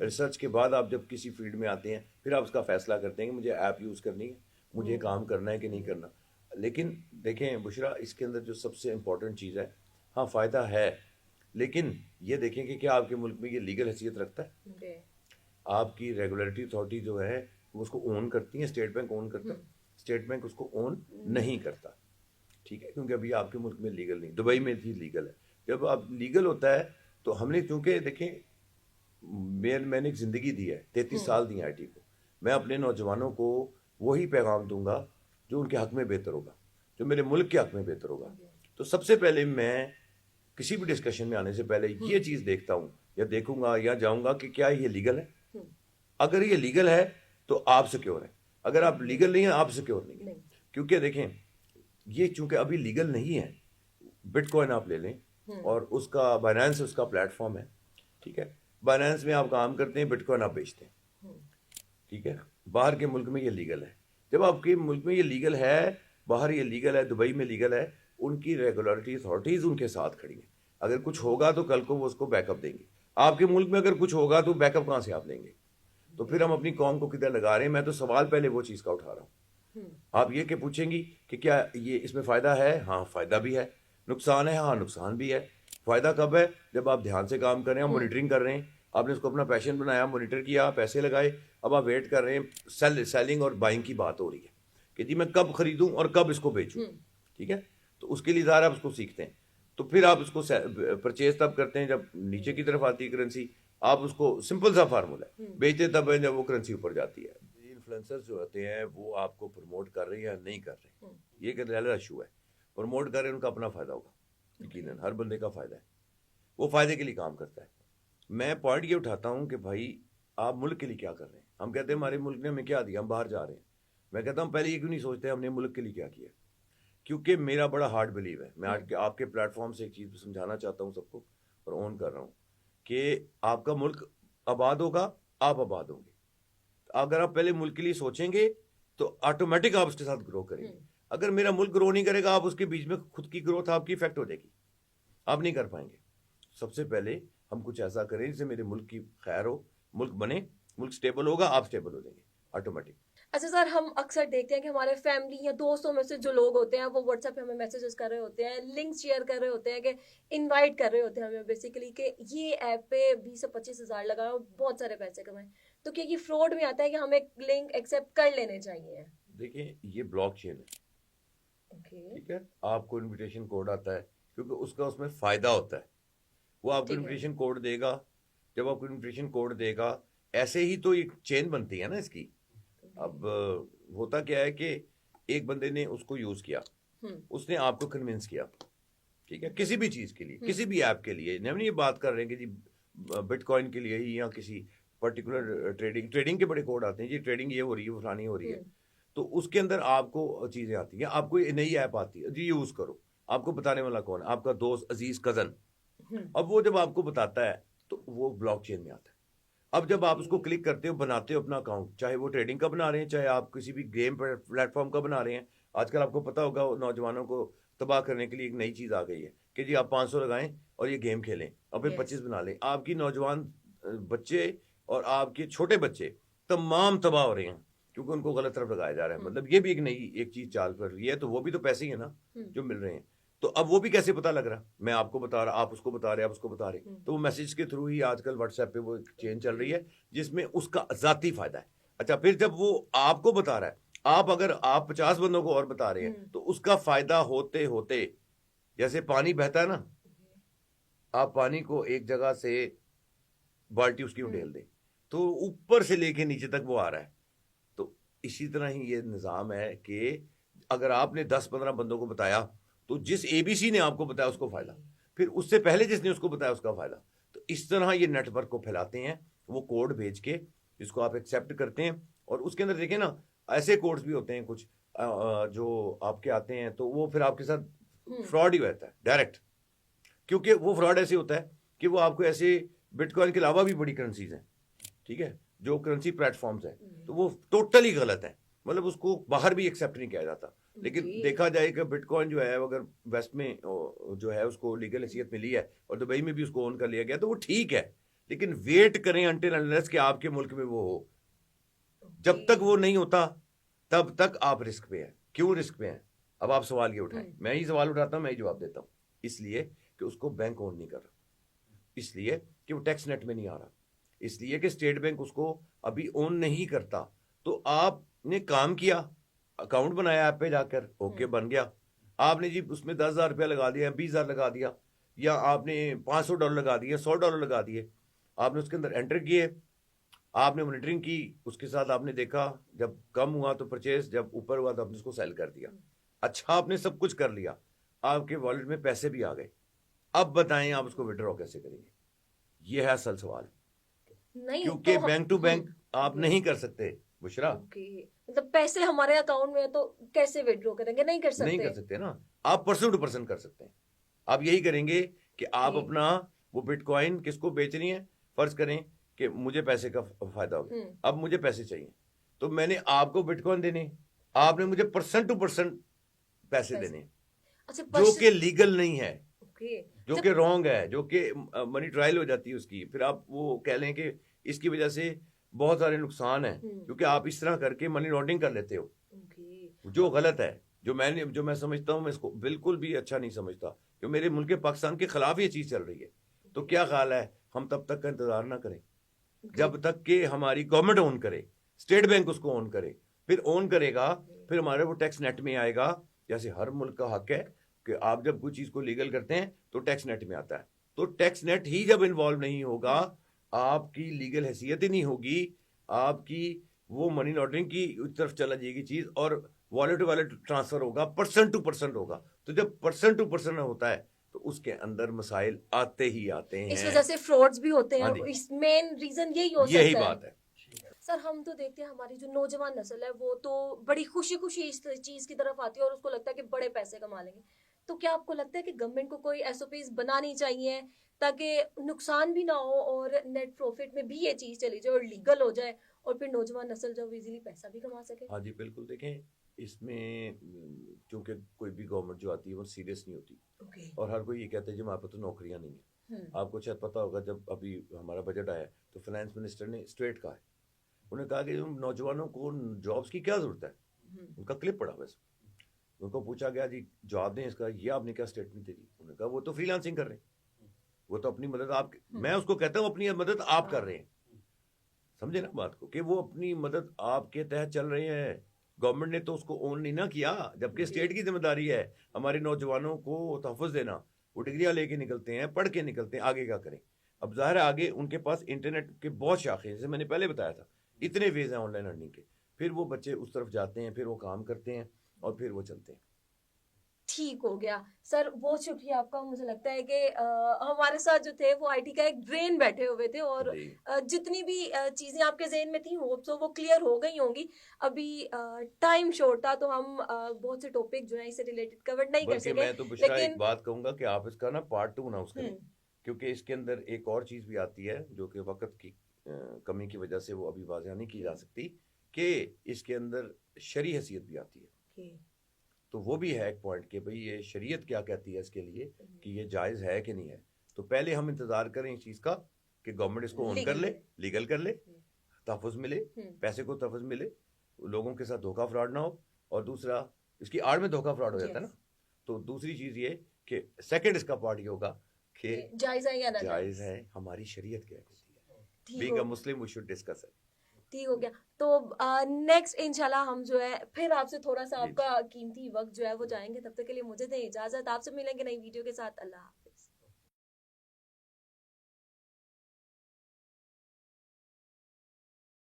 Research کے بعد آپ جب کسی فیلڈ میں آتے ہیں پھر آپ اس کا فیصلہ کرتے ہیں کہ مجھے ایپ یوز کرنی ہے, مجھے کام کرنا ہے کہ نہیں کرنا. لیکن دیکھیں بشرا, اس کے اندر جو سب سے امپورٹنٹ چیز ہے, ہاں فائدہ ہے, لیکن یہ دیکھیں کہ کیا آپ کے ملک میں یہ لیگل حیثیت رکھتا ہے. آپ کی ریگولیٹری اتھارٹی جو ہے وہ اس کو اون کرتی ہیں, اسٹیٹ بینک اون کرتا ہے, اسٹیٹ بینک اس کو اون نہیں کرتا, ٹھیک ہے, کیونکہ ابھی آپ کے ملک میں لیگل نہیں. دبئی میں بھی لیگل ہے. جب اب لیگل ہوتا ہے تو ہم نے, چونکہ دیکھیں میں نے ایک زندگی دی ہے, 33 سال دی ہیں آئی ٹی کو, میں اپنے نوجوانوں کو وہی پیغام دوں گا جو ان کے حق میں بہتر ہوگا, جو میرے ملک کے حق میں بہتر ہوگا. تو سب سے پہلے میں کسی بھی ڈسکشن میں آنے سے پہلے یہ چیز دیکھتا ہوں یا دیکھوں گا یا جاؤں گا کہ کیا یہ لیگل ہے. اگر یہ لیگل ہے تو آپ سیکیور ہے, اگر آپ لیگل نہیں ہیں آپ سیکیور نہیں ہیں. کیونکہ دیکھیں یہ چونکہ ابھی لیگل نہیں ہے, بٹ کوائن آپ لے لیں اور اس کا بائنانس اس کا پلیٹ فارم ہے, ٹھیک ہے, بائنانس میں آپ کام کرتے ہیں, بٹ کوائن آپ بیچتے ہیں, ٹھیک ہے. باہر کے ملک میں یہ لیگل ہے. جب آپ کے ملک میں یہ لیگل ہے, باہر یہ لیگل ہے, دبئی میں لیگل ہے, ان کی ریگولیٹری اتھارٹیز ان کے ساتھ کھڑی ہیں. اگر کچھ ہوگا تو کل کو وہ اس کو بیک اپ دیں گے. آپ کے ملک میں اگر کچھ ہوگا تو بیک اپ کہاں سے آپ لیں گے؟ تو پھر ہم اپنی قوم کو کدھر لگا رہے ہیں. میں تو سوال پہلے وہ چیز کا اٹھا رہا ہوں. آپ یہ کہ پوچھیں گی کہ کیا یہ اس میں فائدہ ہے؟ ہاں فائدہ بھی ہے. نقصان ہے؟ ہاں نقصان بھی ہے. فائدہ کب ہے؟ جب آپ دھیان سے کام کر رہے ہیں, مانیٹرنگ کر رہے ہیں, آپ نے اس کو اپنا پیشن بنایا, مانیٹر کیا, پیسے لگائے, اب آپ ویٹ کر رہے ہیں. سیلنگ اور بائنگ کی بات ہو رہی ہے کہ جی میں کب خریدوں اور کب اس کو بیچوں, ٹھیک ہے. تو اس کے لیے ظاہر آپ اس کو سیکھتے ہیں. تو پھر آپ اس کو پرچیز تب کرتے ہیں جب نیچے کی طرف آتی ہے کرنسی. آپ اس کو سمپل سا فارمولا ہے, بیچتے تب ہیں جب وہ کرنسی اوپر جاتی ہے. انفلوئنسرز جو ہوتے ہیں وہ آپ کو پروموٹ کر رہے ہیں یا نہیں کر رہے, یہ ایک ریئل ایشو ہے. پروموٹ کر رہے ہیں, ان کا اپنا فائدہ ہوگا, یقیناً ہر بندے کا فائدہ ہے, وہ فائدے کے لیے کام کرتا ہے. میں پوائنٹ یہ اٹھاتا ہوں کہ بھائی آپ ملک کے لیے کیا کر رہے ہیں. ہم کہتے ہیں ہمارے ملک نے ہمیں کیا دیا, ہم باہر جا رہے ہیں. میں کہتا ہوں پہلے یہ کیوں نہیں سوچتے ہم نے ملک کے لیے کیا کیا. کیونکہ میرا بڑا ہارڈ بلیو ہے, میں آج آپ کے پلیٹ فارم سے ایک چیز سمجھانا چاہتا ہوں سب کو, اور اون کر رہا ہوں, کہ آپ کا ملک آباد ہوگا, آپ آباد ہوں گے. اگر آپ پہلے ملک کے لیے سوچیں گے تو آٹومیٹک آپ اس کے ساتھ گرو کریں گے. اگر میرا ملک گرو نہیں کرے گا, آپ اس کے بیچ میں خود کی گروتھ آپ کی افیکٹ ہو جائے گی, آپ نہیں کر پائیں گے. سب سے پہلے ہم کچھ ایسا کریں جس سے میرے ملک کی خیر ہو, ملک بنے, ملک سٹیبل ہوگا, آپ سٹیبل ہو جائیں گے آٹومیٹک. اچھا سر, ہم اکثر دیکھتے ہیں کہ ہمارے فیملی یا دوستوں میں سے جو لوگ ہوتے ہیں وہ واٹس ایپ پہ ہمیں میسیجز کر رہے ہوتے ہیں, لنک شیئر کر رہے ہوتے ہیں, کہ انوائٹ کر رہے ہوتے ہیں ہمیں بیسیکلی کہ یہ ایپ پہ 20 سے 25 ہزار لگائیں اور بہت سارے پیسے کمائیں. تو کیا یہ فراڈ میں آتا ہے کہ ہمیں لنک ایکسیپٹ کر لینے چاہیے؟ دیکھیں یہ بلاک چین ہے, ٹھیک ہے. آپ کو انویٹیشن کوڈ آتا ہے کیونکہ اس کا اس میں فائدہ ہوتا ہے. وہ آپ کو انویٹیشن کوڈ دے گا. جب آپ کو انویٹیشن کوڈ دے گا, ایسے ہی تو ایک چین بنتی ہے نا اس کی. اب ہوتا کیا ہے کہ ایک بندے نے اس کو یوز کیا, اس نے آپ کو کنونس کیا, ٹھیک ہے, کسی بھی چیز کے لیے, کسی بھی ایپ کے لیے. ہم یہ بات کر رہے ہیں کہ جی بٹ کوائن کے لیے ہی یا کسی پرٹیکولر ٹریڈنگ کے بڑے کوڈ آتے ہیں, جی ٹریڈنگ یہ ہو رہی ہے, فلانی ہو رہی ہے, تو اس کے اندر آپ کو چیزیں آتی ہیں. آپ کو نئی ایپ آتی ہے, جی یوز کرو. آپ کو بتانے والا کون ہے؟ آپ کا دوست, عزیز, کزن. اب وہ جب آپ کو بتاتا ہے تو وہ بلاک چین میں آتا ہے. اب جب آپ اس کو کلک کرتے ہو, بناتے ہو اپنا اکاؤنٹ, چاہے وہ ٹریڈنگ کا بنا رہے ہیں, چاہے آپ کسی بھی گیم پلیٹ فارم کا بنا رہے ہیں. آج کل آپ کو پتا ہوگا نوجوانوں کو تباہ کرنے کے لیے ایک نئی چیز آ گئی ہے کہ جی آپ 500 لگائیں اور یہ گیم کھیلیں اور پھر 25 بنا لیں. آپ کی نوجوان بچے اور آپ کے چھوٹے بچے تمام تباہ ہو رہے ہیں کیونکہ ان کو غلط طرف لگایا جا رہا ہے. مطلب یہ بھی ایک نئی ایک چیز چال کر رہی ہے, تو وہ بھی تو پیسے ہی ہیں نا جو مل رہے ہیں. تو اب وہ بھی کیسے پتا لگ رہا, میں آپ کو بتا رہا, آپ اس کو بتا رہے, آپ اس کو بتا رہے. تو وہ میسج کے تھرو ہی آج کل واٹس ایپ پہ وہ چین چل رہی ہے جس میں اس کا ذاتی فائدہ ہے. اچھا, پھر جب وہ آپ کو بتا رہا ہے, اگر آپ 50 بندوں کو اور بتا رہے ہیں تو اس کا فائدہ ہوتے ہوتے, جیسے پانی بہتا ہے نا, آپ پانی کو ایک جگہ سے بالٹی اس کی ڈھیل دیں تو اوپر سے لے کے نیچے تک وہ آ رہا ہے. تو اسی طرح ہی یہ نظام ہے کہ اگر آپ نے 10-15 بندوں کو بتایا تو جس اے بی سی نے آپ کو بتایا اس کو فائدہ, پھر اس سے پہلے جس نے اس کو بتایا اس کا فائدہ. تو اس طرح یہ نیٹ ورک کو پھیلاتے ہیں, وہ کوڈ بھیج کے جس کو آپ ایکسیپٹ کرتے ہیں. اور اس کے اندر دیکھیں نا, ایسے کوڈز بھی ہوتے ہیں کچھ جو آپ کے آتے ہیں تو وہ پھر آپ کے ساتھ فراڈ ہی ہوتا ہے ڈائریکٹ. کیونکہ وہ فراڈ ایسے ہوتا ہے کہ وہ آپ کو ایسے بٹ کوائن کے علاوہ بھی بڑی کرنسیز ہیں, ٹھیک ہے, جو کرنسی پلیٹ فارمز ہیں, تو وہ ٹوٹلی غلط ہیں. مطلب اس کو باہر بھی ایکسیپٹ نہیں کیا جاتا. لیکن دیکھا جائے کہ بٹ کوائن جو ہے اگر ویسٹ میں جو ہے اس کو لیگل حیثیت ملی ہے اور دبئی میں بھی اس کو اون کر لیا گیا تو وہ ٹھیک ہے. لیکن ویٹ کریں انٹل انلیس کہ آپ کے ملک میں وہ ہو. جب تک وہ نہیں ہوتا تب تک آپ رسک پہ ہیں. کیوں رسک پہ ہیں؟ اب آپ سوال یہ اٹھائیں, میں ہی سوال اٹھاتا ہوں, میں ہی جواب دیتا ہوں. اس لیے کہ اس کو بینک اون نہیں کر رہا, اس لیے کہ وہ ٹیکس نیٹ میں نہیں آ رہا, اس لیے کہ اسٹیٹ بینک اس کو ابھی اون نہیں کرتا. تو آپ نے کام کیا, اکاؤنٹ بنایا ایپ پہ جا کر, اوکے بن گیا. آپ نے جی اس میں 10,000 روپیہ لگا دیا, 20,000 لگا دیا, یا آپ نے $500 لگا دیے, $100 لگا دیے, آپ نے اس کے اندر انٹر کیے, آپ نے مانیٹرنگ کی, اس کے ساتھ آپ نے دیکھا جب کم ہوا تو پرچیز, جب اوپر ہوا تو آپ نے اس کو سیل کر دیا. اچھا آپ نے سب کچھ کر لیا, آپ کے والیٹ میں پیسے بھی آ گئے. اب بتائیں آپ اس کو وڈرا کیسے کریں گے؟ یہ ہے اصل سوال. نہیں کیونکہ تو بینک ٹو بینک آپ نہیں کر سکتے بشرا, مطلب پیسے ہمارے اکاؤنٹ میں تو کیسے وڈرا کریں گے؟ نہیں کر نہیں سکتے. کر سکتے نا. آپ پرسن ٹو پرسن کر سکتے ہیں. آپ یہی کریں گے کہ آپ اپنا وہ بٹ کوائن کس کو بیچنی ہے, فرض کریں کہ مجھے پیسے کا فائدہ ہو گیا, اب مجھے پیسے چاہیے, تو میں نے آپ کو بٹ کوائن دینے, آپ نے مجھے پرسن ٹو پرسن پیسے دینے, جو کہ لیگل نہیں ہے, جو کہ رانگ ہے, جو کہ منی ٹرائل ہو جاتی ہے اس کی. پھر آپ وہ کہہ لیں کہ اس کی وجہ سے بہت سارے نقصان ہیں, کیونکہ آپ اس طرح کر کے منی لانڈرنگ کر لیتے ہو, جو غلط ہے. جو میں سمجھتا ہوں, میں اس کو بالکل بھی اچھا نہیں سمجھتا, کہ میرے ملک پاکستان کے خلاف یہ چیز چل رہی ہے. تو کیا خیال ہے, ہم تب تک کا انتظار نہ کریں جب تک کہ ہماری گورنمنٹ اون کرے, اسٹیٹ بینک اس کو اون کرے, پھر اون کرے گا, پھر ہمارے وہ ٹیکس نیٹ میں آئے گا. جیسے ہر ملک کا حق ہے کہ آپ جب کوئی چیز کو لیگل کرتے ہیں تو ٹیکس نیٹ میں آتا ہے. تو ٹیکس نیٹ ہی جب انوالو نہیں ہوگا, آپ کی لیگل حیثیت ہی نہیں ہوگی, آپ کی وہ منی لانڈرنگ کی طرف چلا جائے گی چیز, اور والیٹ ٹو والیٹ ٹرانسفر ہوگا, پرسن ٹو پرسن ہوگا. تو جب پرسن ٹو پرسن ہوتا ہے تو اس کے اندر مسائل آتے ہی آتے ہیں. اس وجہ سے فراڈز بھی ہوتے ہیں, اس مین ریزن یہی بات ہے. سر ہم تو دیکھتے ہیں ہماری جو نوجوان نسل ہے وہ تو بڑی خوشی اس چیز کی طرف آتی ہے, اور اس کو لگتا ہے کہ بڑے پیسے کما لیں گے. تو کیا آپ کو لگتا ہے کہ گورنمنٹ کو کوئی SOPs بنانی چاہیے تاکہ نقصان بھی نہ ہو اور نیٹ پروفٹ میں بھی یہ چیز چلی جائے اور لیگل ہو جائے, اور پھر نوجوان نسل جو ایزیلی پیسہ بھی کما سکے؟ ہاں جی بالکل. دیکھیں اس میں چونکہ کوئی بھی گورنمنٹ جو آتی ہے وہ سیریس نہیں ہوتی, اور ہر کوئی یہ کہتا ہے جی ہمارے پاس تو نوکریاں نہیں ہیں. آپ کو شاید پتا ہوگا جب ابھی ہمارا بجٹ آیا تو فائنانس منسٹر نے اسٹریٹ کہا ہے, انہوں نے کہا کہ نوجوانوں کو جابس کی کیا ضرورت ہے. ان کا کلپ پڑا ویسے, ان کو پوچھا گیا جی جواب دیں اس کا, یہ آپ نے کیا اسٹیٹمنٹ دے دی. انہوں نے کہا وہ تو فری لانسنگ کر رہے ہیں, وہ تو اپنی مدد آپ, میں اس کو کہتا ہوں اپنی مدد آپ کر رہے ہیں. سمجھے نا بات کو, کہ وہ اپنی مدد آپ کے تحت چل رہے ہیں. گورنمنٹ نے تو اس کو اون نہیں نہ کیا, جبکہ اسٹیٹ کی ذمہ داری ہے ہمارے نوجوانوں کو تحفظ دینا. وہ ڈگریاں لے کے نکلتے ہیں, پڑھ کے نکلتے ہیں, آگے کیا کریں. اب ظاہر ہے آگے ان کے پاس انٹرنیٹ کے بہت شاخیں ہیں, جیسے میں نے پہلے بتایا تھا, اتنے ویز ہیں آن لائن ارننگ کے. پھر وہ بچے اس طرف جاتے ہیں, پھر وہ کام کرتے ہیں, اور پھر وہ چلتے ہیں. ٹھیک ہو گیا سر, بہت شکریہ آپ کا. مجھے لگتا ہے کہ ہمارے ساتھ جو تھے وہ IT کا ایک برین بیٹھے ہوئے تھے, اور جتنی بھی چیزیں آپ کے ذہن میں تھیں وہ کلیئر ہو گئی ہوں گی. ابھی ٹائم شارٹ تھا تو ہم بہت سے ٹاپک جو ہیں اس سے ریلیٹڈ کور نہیں کر سکے. میں تو بشرا ایک بات کہوں گا کہ آپ اس کا نا پارٹ 2 اناؤنس کریں, کیونکہ اس کے اندر ایک اور چیز بھی آتی ہے جو کہ وقت کی کمی کی وجہ سے وہ ابھی واضح نہیں کی جا سکتی, کہ اس کے اندر شرعی حیثیت بھی آتی ہے. تو وہ بھی ہے ایک پوائنٹ کہ بھئی یہ شریعت کیا کہتی ہے اس کے لیے, کہ یہ جائز ہے کہ نہیں ہے. تو پہلے ہم انتظار کریں اس چیز کا کہ گورنمنٹ اس کو اون کر لے, لیگل کر لے, تحفظ ملے, پیسے کو تحفظ ملے, لوگوں کے ساتھ دھوکہ فراڈ نہ ہو. اور دوسرا اس کی آڑ میں دھوکہ فراڈ ہو جاتا ہے نا, تو دوسری چیز یہ کہ سیکنڈ اس کا پارٹ یہ ہوگا کہ جائز ہے یا نہ جائز ہے, ہماری شریعت کیا کہتی ہے. Being a Muslim we should discuss it. ٹھیک ہو گیا. تو نیکسٹ انشاءاللہ ہم جو ہے پھر آپ سے تھوڑا سا آپ کا قیمتی وقت جو ہے وہ جائیں گے. تب تک کے لیے مجھے دیں اجازت, آپ سے ملیں گے نئی ویڈیو کے ساتھ. اللہ